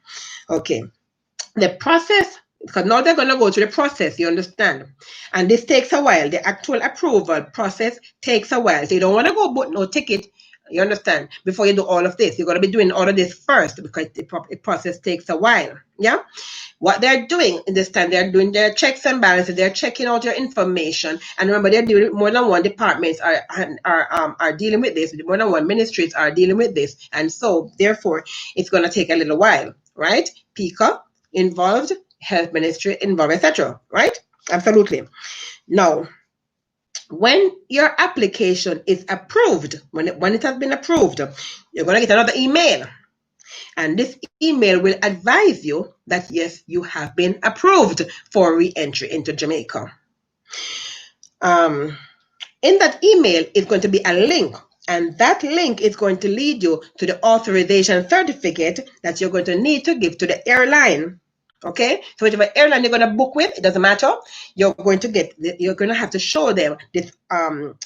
Okay. The process, because now they're going to go through the process, you understand? And this takes a while. The actual approval process takes a while. So you don't want to go book no ticket, You understand? Before you do all of this, you're going to be doing all of this first because the process takes a while. Yeah. What they're doing in this time, they're doing their checks and balances. They're checking out your information. And remember, they're dealing with more than one departments are dealing with this. More than one ministries are dealing with this. And so, therefore, it's going to take a little while, right? PICA involved, health ministry involved, etc. Right? Absolutely. Now, when your application is approved, when it has been approved, you're going to get another email. And this email will advise you that, yes, you have been approved for re-entry into Jamaica. In that email is going to be a link, and that link is going to lead you to the authorization certificate that you're going to need to give to the airline. Okay, so whichever airline you're going to book with, it doesn't matter. You're going to have to show them this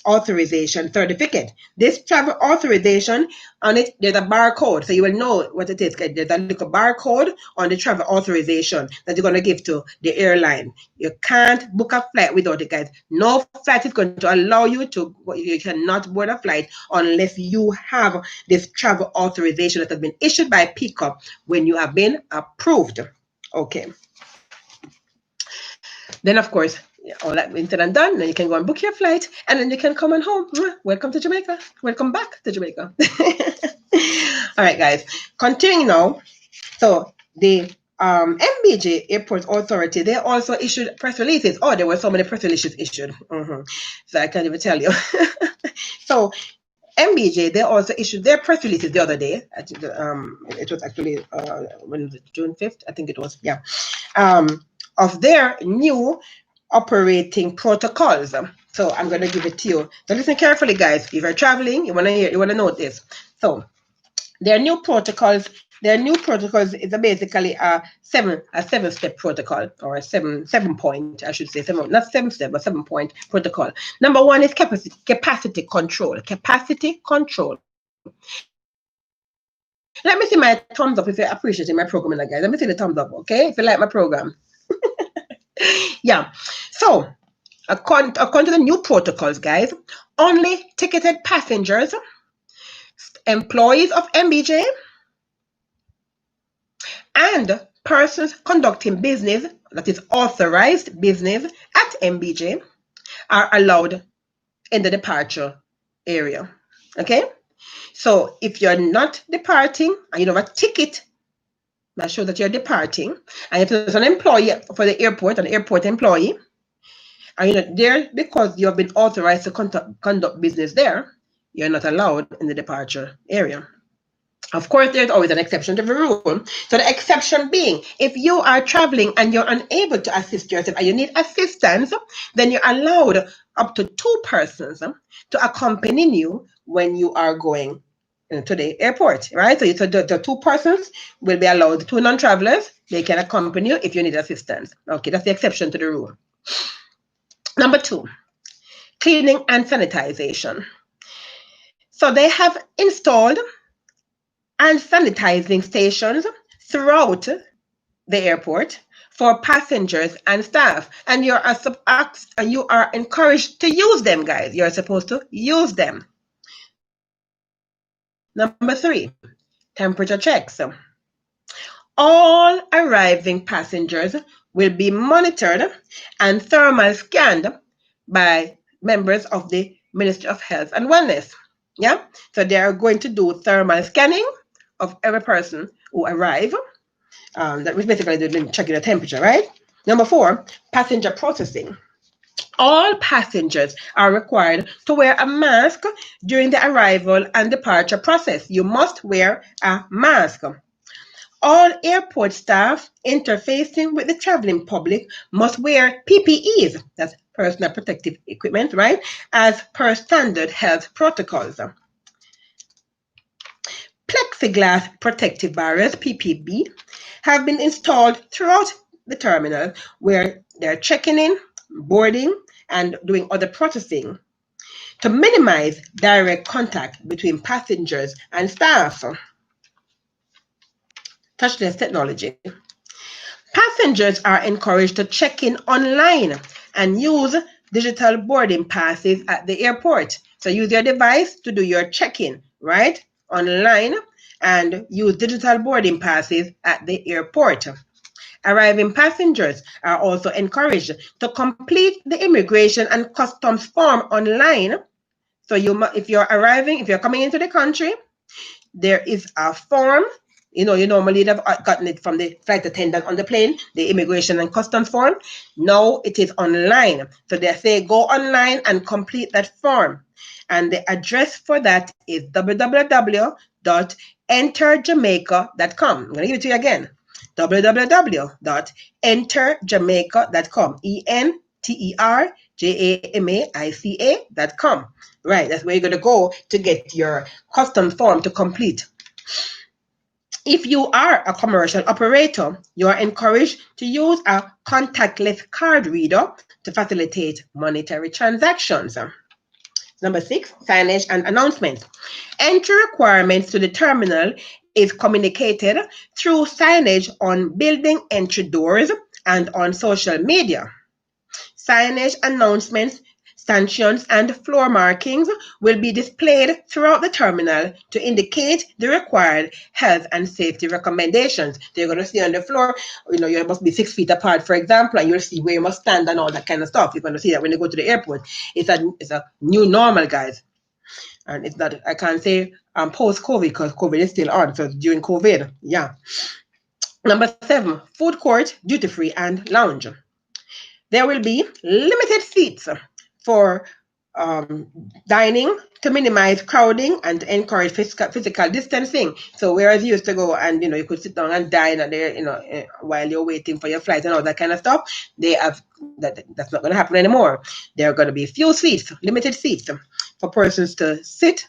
authorization certificate. This travel authorization, on it, there's a barcode, so you will know what it is. There's a little barcode on the travel authorization that you're going to give to the airline. You can't book a flight without it, guys. No flight is going to allow you to. You cannot board a flight unless you have this travel authorization that has been issued by PICA when you have been approved. Okay. Then, of course, all that instead and done, then you can go and book your flight, and then you can come on home. Welcome to Jamaica. Welcome back to Jamaica. All right, guys. Continuing now. So the MBJ Airport Authority, they also issued press releases. Oh, there were so many press releases issued. So I can't even tell you. So MBJ, they also issued their press releases the other day. It was actually when was it, June 5th? I think it was, yeah. Of their new operating protocols. So I'm going to give it to you. So listen carefully, guys. If you're traveling, you want to know this. So their new protocols is basically a seven-step protocol, or a seven point, I should say, not 7-step, but 7-point protocol. Number one is capacity control. Capacity control. Let me see my thumbs up if you're appreciating my program, guys. Let me see the thumbs up, okay? If you like my program. Yeah. So, according to the new protocols, guys, only ticketed passengers, employees of MBJ, and persons conducting business, that is authorized business at MBJ, are allowed in the departure area. Okay? So if you're not departing and you don't have a ticket that shows that you're departing, and if there's an employee for the airport, an airport employee, and you're not there because you have been authorized to conduct business there, you're not allowed in the departure area. Of course, there's always an exception to the rule. So the exception being, if you are traveling and you're unable to assist yourself and you need assistance, then you're allowed up to 2 persons to accompany you when you are going to the airport, right? So the 2 persons will be allowed. The 2 non-travelers, they can accompany you if you need assistance. Okay, that's the exception to the rule. Number 2, cleaning and sanitization. So they have installed and sanitizing stations throughout the airport for passengers and staff, and you are encouraged to use them, guys. You're supposed to use them. Number 3, temperature checks. All arriving passengers will be monitored and thermal scanned by members of the Ministry of Health and Wellness. Yeah, so they are going to do thermal scanning of every person who arrive. That was basically they're checking the temperature, right? Number 4, passenger processing. All passengers are required to wear a mask during the arrival and departure process. You must wear a mask. All airport staff interfacing with the traveling public must wear PPEs, that's personal protective equipment, right, as per standard health protocols. Plexiglass protective barriers, PPB, have been installed throughout the terminal where they're checking in, boarding, and doing other processing to minimize direct contact between passengers and staff. Touchless technology. Passengers are encouraged to check in online and use digital boarding passes at the airport. So use your device to do your check-in right, online and use digital boarding passes at the airport. Arriving passengers are also encouraged to complete the immigration and customs form online. So if you're arriving, if you're coming into the country, there is a form. You normally have gotten it from the flight attendant on the plane, the immigration and customs form. Now it is online. So they say go online and complete that form. And the address for that is www.enterjamaica.com. I'm going to give it to you again. www.enterjamaica.com. enterjamaica.com. Right, that's where you're going to go to get your custom form to complete. If you are a commercial operator, you are encouraged to use a contactless card reader to facilitate monetary transactions. Number 6, signage and announcements. Entry requirements to the terminal is communicated through signage on building entry doors and on social media. Signage announcements, stanchions, and floor markings will be displayed throughout the terminal to indicate the required health and safety recommendations. So you're going to see on the floor, you must be 6 feet apart, for example, and you'll see where you must stand and all that kind of stuff. You're going to see that when you go to the airport. It's a new normal, guys. And it's not, I can't say post-COVID because COVID is still on. So during COVID, yeah. Number 7, food court, duty-free, and lounge. There will be limited seats for dining to minimize crowding and to encourage physical distancing. So whereas you used to go and you could sit down and dine and there, while you're waiting for your flight and all that kind of stuff, they have that's not going to happen anymore. There are going to be few seats, limited seats for persons to sit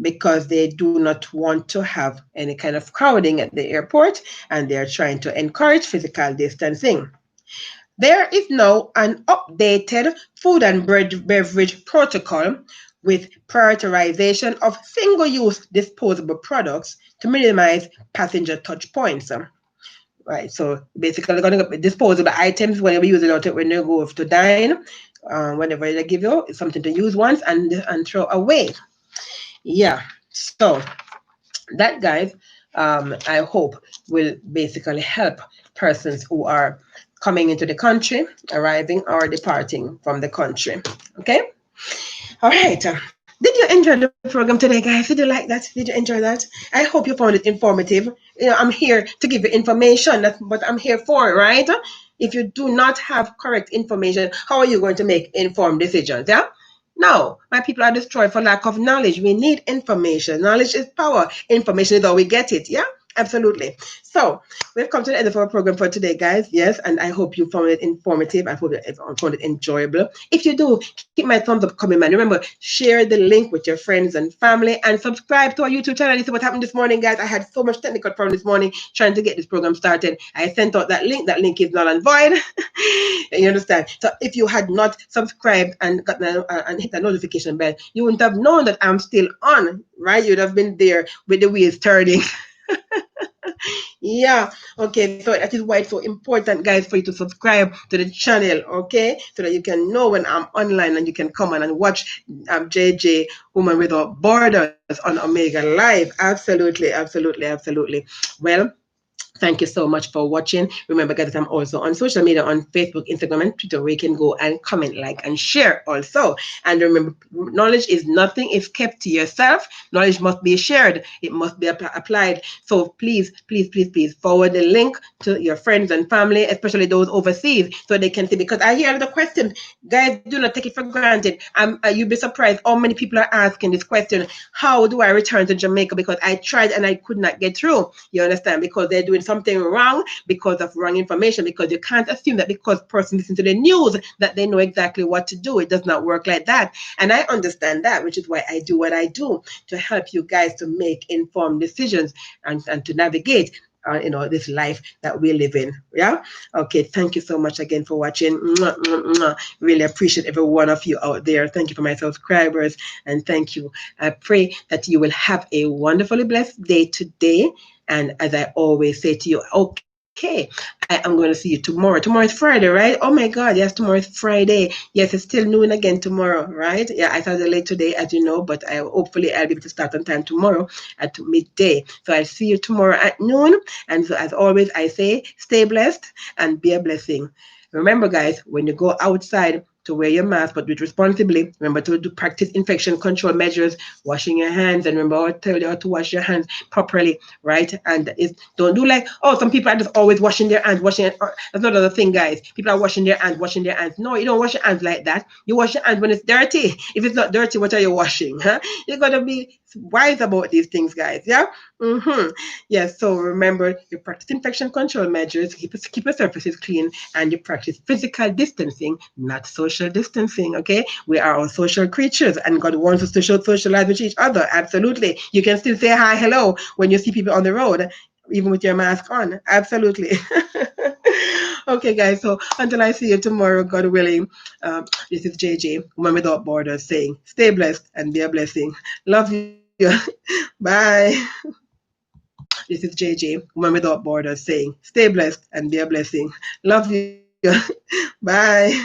because they do not want to have any kind of crowding at the airport, and they're trying to encourage physical distancing. There is now an updated food and beverage protocol with prioritization of single-use disposable products to minimize passenger touch points. Right, so basically, they're going to disposable items when you use it when you go to dine, whenever they give you something to use once and throw away. Yeah, so that, guys, I hope will basically help persons who are coming into the country, arriving or departing from the country. Okay? All right. Did you enjoy the program today, guys? Did you like that? Did you enjoy that? I hope you found it informative. I'm here to give you information. That's what I'm here for, right? If you do not have correct information, how are you going to make informed decisions? Yeah? No, my people are destroyed for lack of knowledge. We need information. Knowledge is power. Information is how we get it. Yeah? Absolutely. So we've come to the end of our program for today, guys. Yes, and I hope you found it informative. I hope you found it enjoyable. If you do, keep my thumbs up coming, man. Remember, share the link with your friends and family and subscribe to our YouTube channel. This is what happened this morning, guys. I had so much technical problem this morning trying to get this program started. I sent out that link. That link is null and void. You understand? So if you had not subscribed and got and hit the notification bell, you wouldn't have known that I'm still on, right? You'd have been there with the wheels turning. Yeah, okay, so that is why it's so important, guys, for you to subscribe to the channel, okay, so that you can know when I'm online and you can come on and watch JJ Woman Without Borders on Omega Live. Absolutely, absolutely, absolutely. Well, thank you so much for watching. Remember, guys, I'm also on social media on Facebook, Instagram, and Twitter, where you can go and comment, like, and share also. And remember, knowledge is nothing if kept to yourself. Knowledge must be shared. It must be applied. So please, please, please, please forward the link to your friends and family, especially those overseas, so they can see. Because I hear the questions. Guys, do not take it for granted. You'll be surprised how many people are asking this question. How do I return to Jamaica? Because I tried and I could not get through. You understand? Because they're doing something wrong because of wrong information, because you can't assume that because person listens to the news that they know exactly what to do. It does not work like that. And I understand that, which is why I do what I do, to help you guys to make informed decisions and to navigate this life that we live in. Yeah. Okay. Thank you so much again for watching. Mwah, mwah, mwah. Really appreciate every one of you out there. Thank you for my subscribers, and thank you. I pray that you will have a wonderfully blessed day today. And as I always say to you, okay, Okay, I am going to see you tomorrow. Tomorrow is Friday, right? Oh my God, yes, tomorrow is Friday. Yes, it's still noon again tomorrow, right? Yeah, I started late today, as you know, but hopefully I'll be able to start on time tomorrow at midday. So I'll see you tomorrow at noon. And so, as always, I say, stay blessed and be a blessing. Remember, guys, when you go outside, to wear your mask, but do it responsibly. Remember to practice infection control measures, washing your hands, and remember I tell you how to wash your hands properly, right? And don't do like, oh, some people are just always washing their hands, that's not another thing, guys. People are washing their hands, washing their hands. No, you don't wash your hands like that. You wash your hands when it's dirty. If it's not dirty, what are you washing? Huh? You gotta be wise about these things, guys. Yeah. Yes. So remember, you practice infection control measures, keep your surfaces clean, and you practice physical distancing, not social distancing. Okay, we are all social creatures, and God wants us to socialize with each other. Absolutely, you can still say hi, hello when you see people on the road, even with your mask on. Absolutely. Okay, guys. So until I see you tomorrow, God willing, this is JJ, Woman Without Borders, saying, stay blessed and be a blessing. Love you. Bye. This is JJ, Woman Without Borders, saying, stay blessed and be a blessing. Love you. Bye.